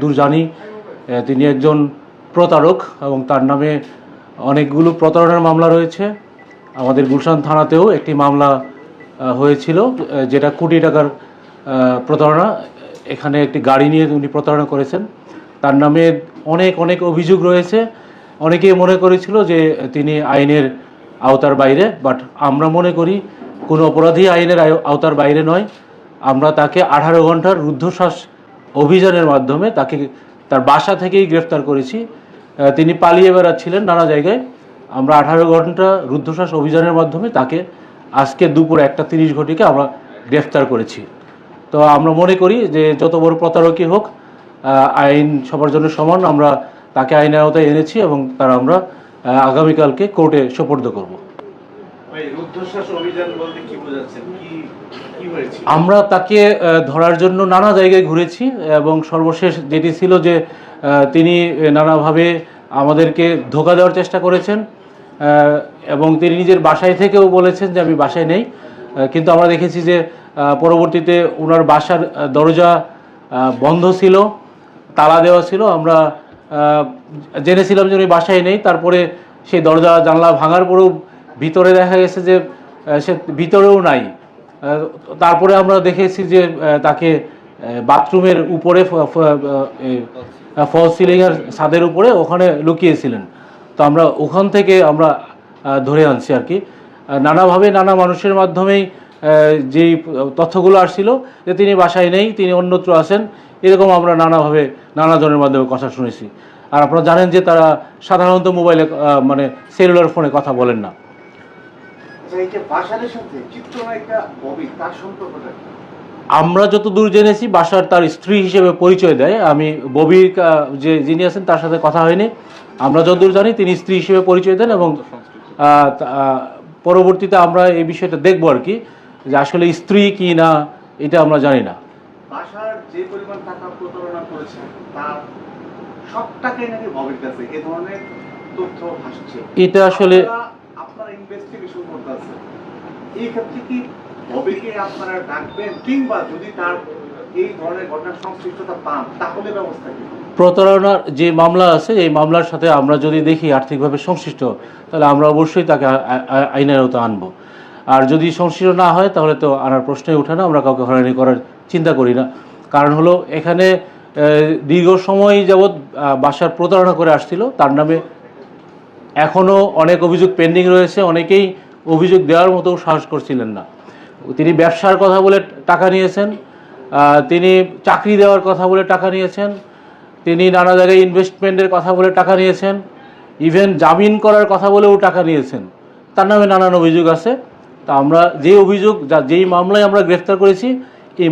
যতদূর জানি তিনি একজন প্রতারক এবং তার নামে অনেকগুলো প্রতারণার মামলা রয়েছে। আমাদের গুলশান থানাতেও একটি মামলা হয়েছিল, যেটা কোটি টাকার প্রতারণা। এখানে একটি গাড়ি নিয়ে উনি প্রতারণা করেছেন। তার নামে অনেক অনেক অভিযোগ রয়েছে। অনেকেই মনে করেছিল যে তিনি আইনের আওতার বাইরে, বাট আমরা মনে করি কোনো অপরাধী আইনের আওতার বাইরে নয়। আমরা তাকে 18 ঘন্টার রুদ্ধশ্বাস অভিযানের মাধ্যমে তাকে তার বাসা থেকেই গ্রেফতার করেছি। তিনি পালিয়ে বেড়াচ্ছিলেন নানা জায়গায়। আমরা 18 ঘন্টা রুদ্ধশ্বাস অভিযানের মাধ্যমে তাকে আজকে দুপুর 1:30 ঘটিকে আমরা গ্রেফতার করেছি। তো আমরা মনে করি যে যত বড় প্রতারকই হোক, আইন সবার জন্য সমান। আমরা তাকে আইনের আওতায় এনেছি এবং তার আমরা আগামীকালকে কোর্টে সোপর্দ করব। আমরা তাকে ধরার জন্য নানা জায়গায় ঘুরেছি এবং সর্বশেষ যেটি ছিল যে তিনি নানাভাবে আমাদেরকে ধোঁকা দেওয়ার চেষ্টা করেছেন এবং তিনি নিজের বাসায় থেকেও বলেছেন যে আমি বাসায় নেই। কিন্তু আমরা দেখেছি যে পরবর্তীতে ওনার বাসার দরজা বন্ধ ছিল, তালা দেওয়া ছিল। আমরা জেনেছিলাম যে উনি বাসায় নেই। তারপরে সেই দরজা জানলা ভাঙার পরেও ভিতরে দেখা গেছে যে সে ভিতরেও নাই। তারপরে আমরা দেখেছি যে তাকে বাথরুমের উপরে ফল সিলিংয়ের ছাদের উপরে ওখানে লুকিয়েছিলেন। তো আমরা ওখান থেকে আমরা ধরে আনছি আর কি। নানাভাবে নানা মানুষের মাধ্যমেই যেই তথ্যগুলো আসছিল যে তিনি বাসায় নেই, তিনি অন্যত্র আছেন, এরকম আমরা নানাভাবে নানা জনের মাধ্যমে কথা শুনেছি। আর আপনারা জানেন যে তারা সাধারণত মোবাইলে মানে সেলুলার ফোনে কথা বলেন না। আমরা যতদূর জেনেছি বাসার তার স্ত্রী হিসেবে পরিচয় দেয়। আমি ববির যে যিনি আছেন তার সাথে কথা হয়নি। আমরা যতদূর জানি তিনি স্ত্রী হিসেবে পরিচয় দেন এবং পরবর্তীতে আমরা এই বিষয়টা দেখবো আর কি, যে আসলে স্ত্রী কি না এটা আমরা জানি না। বাসার যে পরিমাণ টাকা প্রতারণা করেছেন তার সব টাকাই নাকি ববির কাছে, এই ধরনের তথ্য আসছে। এটা আসলে আপনারা ইনভেস্টিগেশন করতেছেন, এই ক্ষেত্রে কি ববিকে আপনারা ডাকবেন, কিংবা যদি তার এই ধরনের ঘটনার সংশ্লিষ্টতা পান তাহলে ব্যবস্থা কি? প্রতারণার যে মামলা আছে এই মামলার সাথে আমরা যদি দেখি আর্থিকভাবে সংশ্লিষ্ট, তাহলে আমরা অবশ্যই তাকে আইনের আওতায় আনবো। আর যদি সংশ্লিষ্ট না হয় তাহলে তো আনার প্রশ্নই ওঠে না। আমরা কাউকে হয়রানি করার চিন্তা করি না। কারণ হলো এখানে দীর্ঘ সময় যাবৎ বাসার প্রতারণা করে আসছিল। তার নামে এখনও অনেক অভিযোগ পেন্ডিং রয়েছে। অনেকেই অভিযোগ দেওয়ার মতো সাহস করছিলেন না। তিনি ব্যবসার কথা বলে টাকা নিয়েছেন, তিনি চাকরি দেওয়ার কথা বলে টাকা নিয়েছেন, তিনি নানা জায়গায় ইনভেস্টমেন্টের কথা বলে টাকা নিয়েছেন, ইভেন জামিন করার কথা বলেও টাকা নিয়েছেন। তার নামে নানান অভিযোগ আছে। তা আমরা যেই মামলায় আমরা গ্রেফতার করেছি এই